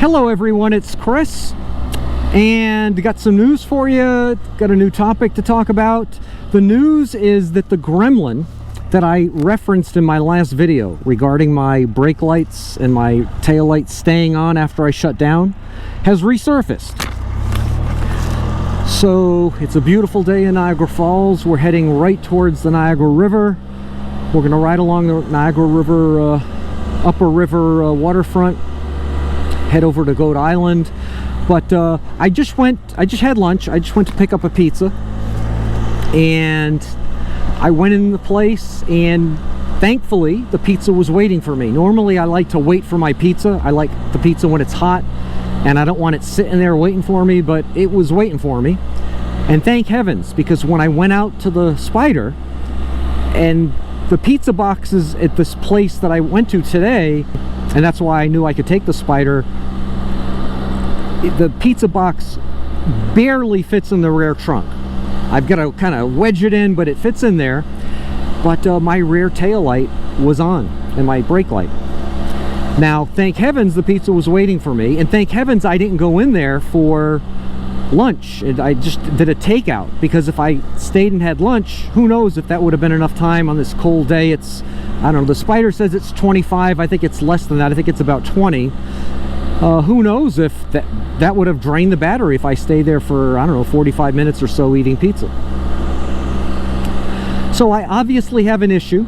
Hello everyone, it's Chris, and got some news for you. Got a new topic to talk about. The news is that the Gremlin that I referenced in my last video regarding my brake lights and my tail lights staying on after I shut down has resurfaced. So it's a beautiful day in Niagara Falls. We're heading right towards the Niagara River. We're going to ride along the Niagara River, upper river waterfront, head over to Goat Island. But I just had lunch. I just went to pick up a pizza, and I went in the place, and thankfully the pizza was waiting for me. Normally I like to wait for my pizza. I like the pizza when it's hot, and I don't want it sitting there waiting for me, but it was waiting for me. And thank heavens, because when I went out to the Spyder, and the pizza boxes at this place that I went to today, and that's why I knew I could take the Spyder, the pizza box barely fits in the rear trunk. I've got to kind of wedge it in, but it fits in there. But my rear tail light was on, and my brake light. Now, thank heavens the pizza was waiting for me, and thank heavens I didn't go in there for lunch. I just did a takeout, because if I stayed and had lunch, who knows if that would have been enough time on this cold day. It's, I don't know, the Spyder says it's 25. I think it's less than that. I think it's about 20. Who knows if that would have drained the battery if I stayed there for, I don't know, 45 minutes or so eating pizza. So I obviously have an issue.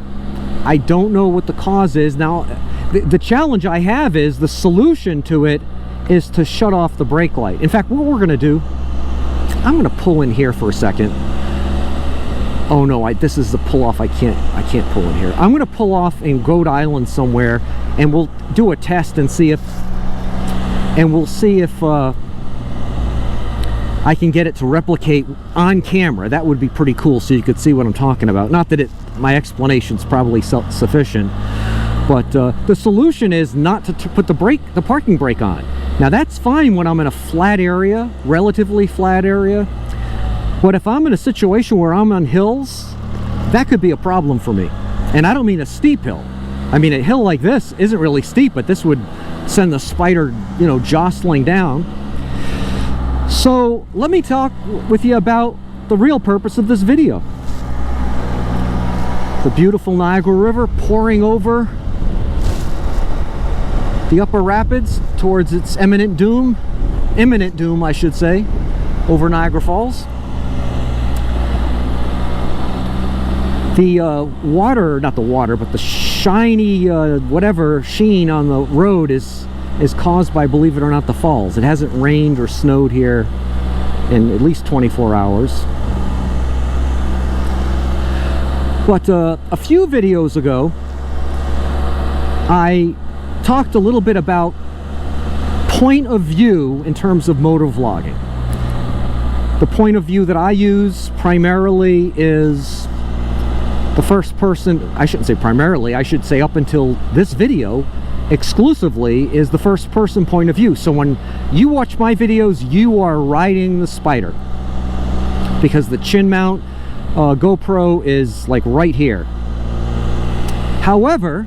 I don't know what the cause is. Now, the challenge I have is, the solution to it is to shut off the brake light. In fact, what we're going to do, I'm going to pull in here for a second. Oh no, this is the pull off. I can't pull in here. I'm going to pull off in Goat Island somewhere, and we'll do a test and see if I can get it to replicate on camera. That would be pretty cool, so you could see what I'm talking about. Not that my explanation's probably sufficient, but the solution is not to put the parking brake on. Now that's fine when I'm in a flat area, relatively flat area, but if I'm in a situation where I'm on hills, that could be a problem for me. And I don't mean a steep hill. I mean, a hill like this isn't really steep, but this would send the Spyder, you know, jostling down. So let me talk with you about the real purpose of this video. The beautiful Niagara River pouring over the upper rapids towards its imminent doom, I should say, over Niagara Falls. The water, not the water, but the shiny whatever sheen on the road is caused by, believe it or not, the falls. It hasn't rained or snowed here in at least 24 hours. But a few videos ago, I talked a little bit about point of view in terms of motovlogging. The point of view that I use primarily is the first person. I shouldn't say primarily, I should say up until this video exclusively is the first person point of view. So when you watch my videos, you are riding the Spyder, because the chin mount GoPro is like right here. However,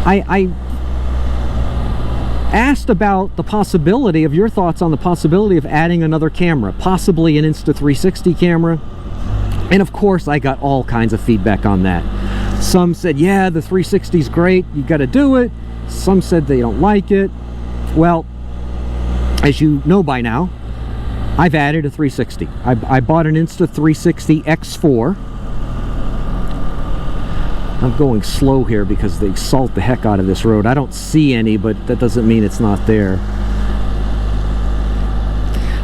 I asked about the possibility of your thoughts on the possibility of adding another camera, possibly an Insta360 camera. And of course, I got all kinds of feedback on that. Some said, yeah, the 360 is great, you got to do it. Some said they don't like it. Well, as you know by now, I've added a 360. I bought an Insta360 X4. I'm going slow here because they salt the heck out of this road. I don't see any, but that doesn't mean it's not there.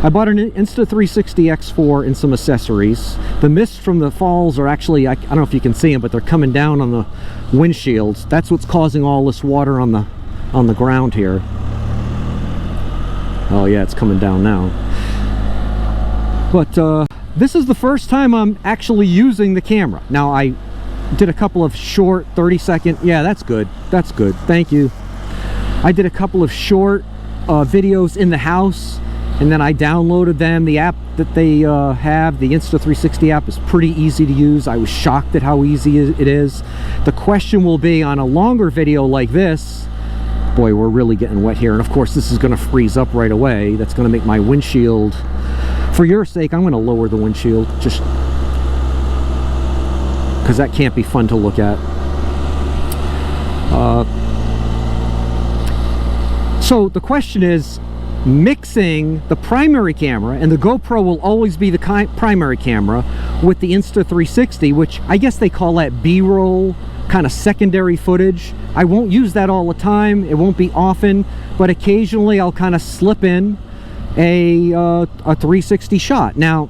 I bought an Insta360 X4 and some accessories. The mist from the falls are actually, I don't know if you can see them, but they're coming down on the windshields. That's what's causing all this water on the ground here. Oh yeah, it's coming down now. But this is the first time I'm actually using the camera. Now, I did a couple of short 30-second, yeah, that's good, thank you. I did a couple of short videos in the house, and then I downloaded them. The app that they have, the Insta360 app, is pretty easy to use. I was shocked at how easy it is. The question will be, on a longer video like this, Boy, we're really getting wet here. And of course, this is going to freeze up right away. That's going to make my windshield... For your sake, I'm going to lower the windshield, just because that can't be fun to look at. So the question is, mixing the primary camera, and the GoPro will always be the primary camera, with the Insta360, which I guess they call that B-roll, kind of secondary footage. I won't use that all the time. It won't be often, but occasionally I'll kind of slip in a 360 shot. Now,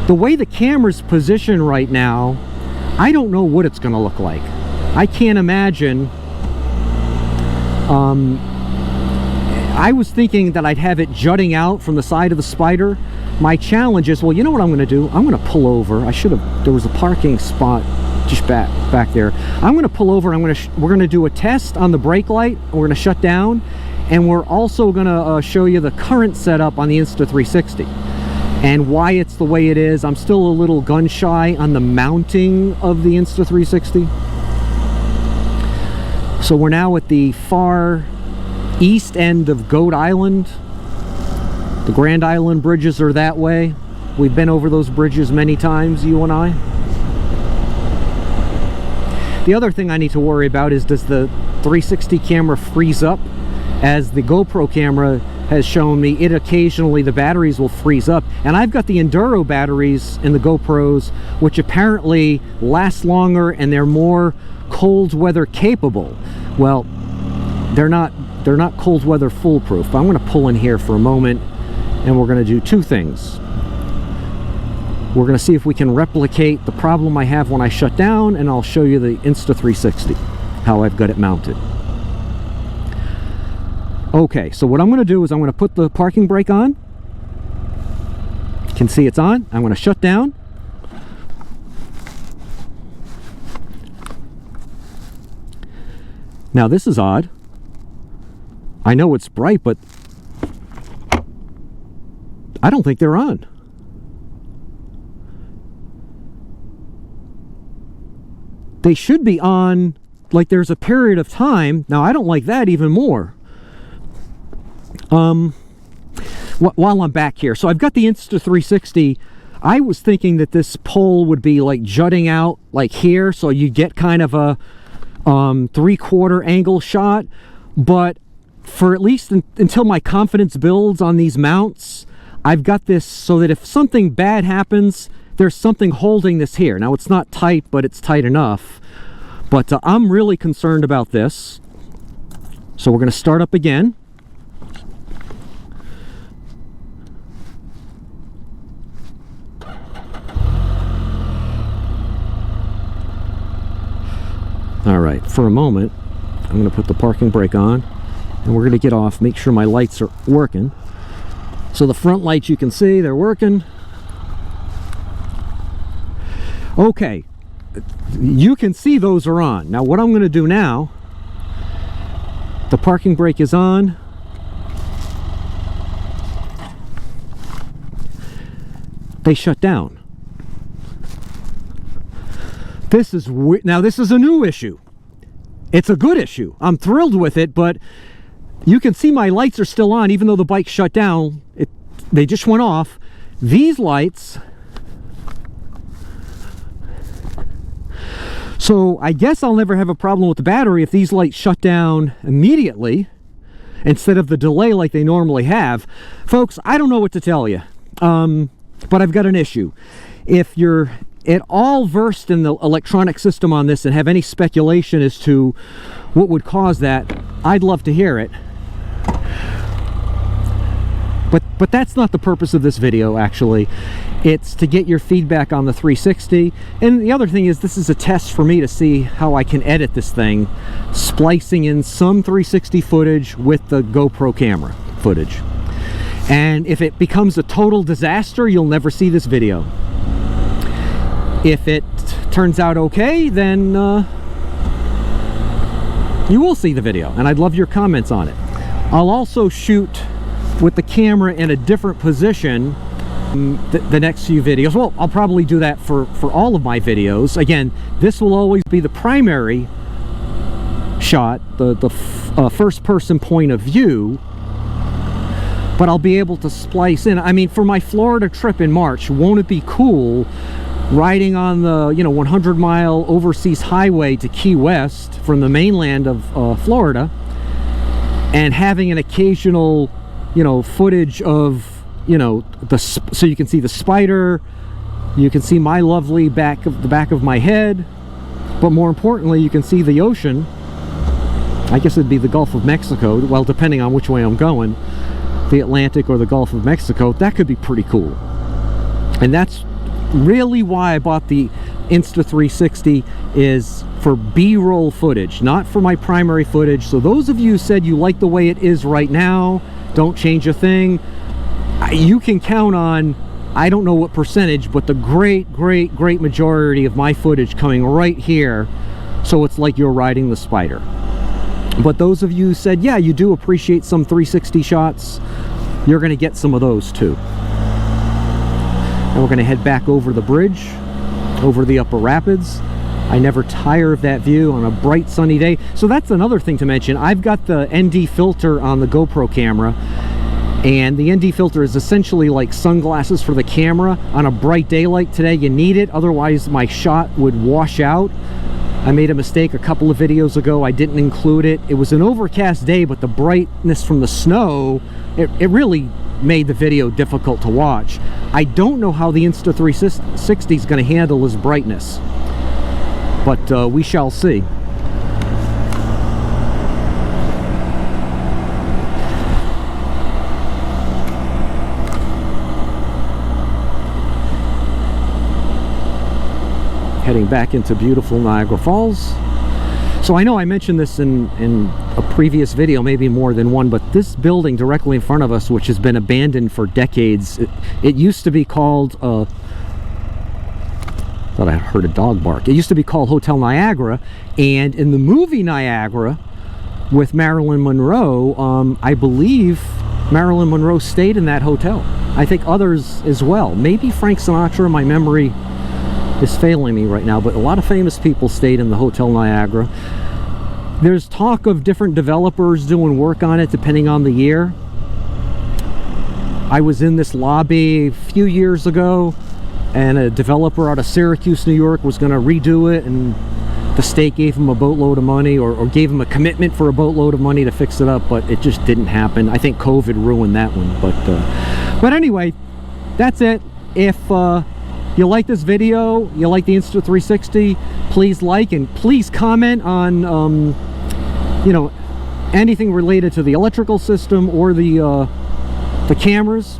the way the camera's positioned right now, I don't know what it's going to look like. I can't imagine. I was thinking that I'd have it jutting out from the side of the Spyder. My challenge is, well, you know what I'm going to do? I'm going to pull over. I should have, there was a parking spot just back there. I'm going to pull over. We're going to do a test on the brake light. We're going to shut down, and we're also going to show you the current setup on the Insta360 and why it's the way it is. I'm still a little gun shy on the mounting of the Insta360. So we're now at the far east end of Goat Island. The Grand Island bridges are that way. We've been over those bridges many times, you and I. The other thing I need to worry about is, does the 360 camera freeze up? As the GoPro camera has shown me, it occasionally, the batteries will freeze up. And I've got the Enduro batteries in the GoPros, which apparently last longer and they're more cold weather capable. Well, they're not cold weather foolproof. But I'm going to pull in here for a moment, and we're going to do two things. We're going to see if we can replicate the problem I have when I shut down, and I'll show you the Insta360, how I've got it mounted. Okay, so what I'm going to do is I'm going to put the parking brake on. You can see it's on. I'm going to shut down. Now this is odd. I know it's bright, but I don't think they're on. They should be on, like there's a period of time. Now I don't like that even more. While I'm back here, so I've got the Insta360. I was thinking that this pole would be like jutting out like here, so you get kind of a 3/4 angle shot, but for at least until my confidence builds on these mounts, I've got this so that if something bad happens, there's something holding this here. Now it's not tight, but it's tight enough. But I'm really concerned about this. So we're going to start up again. All right, for a moment, I'm going to put the parking brake on, and we're going to get off, make sure my lights are working. So the front lights, you can see, they're working. Okay, you can see those are on. Now what I'm going to do now, the parking brake is on. They shut down. This is now this is a new issue. It's a good issue. I'm thrilled with it, but you can see my lights are still on even though the bike shut down. They just went off. These lights, so I guess I'll never have a problem with the battery if these lights shut down immediately instead of the delay like they normally have. Folks, I don't know what to tell you, but I've got an issue. If you're at all versed in the electronic system on this and have any speculation as to what would cause that, I'd love to hear it. But that's not the purpose of this video, actually. It's to get your feedback on the 360. And the other thing is, this is a test for me to see how I can edit this thing, splicing in some 360 footage with the GoPro camera footage. And if it becomes a total disaster, you'll never see this video. If it turns out okay, then you will see the video, and I'd love your comments on it. I'll also shoot with the camera in a different position the next few videos. Well, I'll probably do that for all of my videos. Again, this will always be the primary shot, the first person point of view, but I'll be able to splice in. I mean, for my Florida trip in March, won't it be cool riding on the 100-mile overseas highway to Key West from the mainland of Florida, and having an occasional footage of so you can see the Spyder, you can see my lovely the back of my head, but more importantly you can see the ocean. I guess it'd be the Gulf of Mexico, well, depending on which way I'm going, the Atlantic or the Gulf of Mexico. That could be pretty cool. And that's really why I bought the Insta360, is for B-roll footage, not for my primary footage. So those of you who said you like the way it is right now, don't change a thing, you can count on, I don't know what percentage, but the great majority of my footage coming right here, so it's like you're riding the Spyder. But those of you who said, yeah, you do appreciate some 360 shots, you're going to get some of those too. And we're going to head back over the bridge, over the upper rapids. I never tire of that view on a bright sunny day. So that's another thing to mention. I've got the ND filter on the GoPro camera, and the ND filter is essentially like sunglasses for the camera. On a bright day like today, you need it, otherwise my shot would wash out. I made a mistake a couple of videos ago. I didn't include it. It was an overcast day, but the brightness from the snow, it really made the video difficult to watch. I don't know how the Insta360 is going to handle this brightness, but we shall see. Heading back into beautiful Niagara Falls. So I know I mentioned this in a previous video, maybe more than one, but this building directly in front of us, which has been abandoned for decades, it used to be called, thought I heard a dog bark. It used to be called Hotel Niagara, and in the movie Niagara with Marilyn Monroe, I believe Marilyn Monroe stayed in that hotel. I think others as well. Maybe Frank Sinatra, my memory is failing me right now, but a lot of famous people stayed in the Hotel Niagara. There's talk of different developers doing work on it depending on the year. I was in this lobby a few years ago, and a developer out of Syracuse, New York was going to redo it, and the state gave him a boatload of money, or gave him a commitment for a boatload of money to fix it up, but it just didn't happen. I think COVID ruined that one. But anyway, that's it. If you like this video, you like the Insta360, please like, and please comment on anything related to the electrical system or the cameras.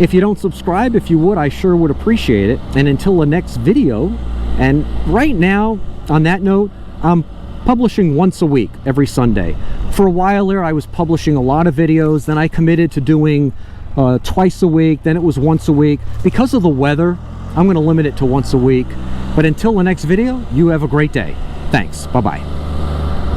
If you don't subscribe, if you would, I sure would appreciate it. And until the next video, and right now, on that note, I'm publishing once a week, every Sunday. For a while there, I was publishing a lot of videos, then I committed to doing twice a week, then it was once a week. Because of the weather, I'm going to limit it to once a week. But until the next video, you have a great day. Thanks. Bye-bye.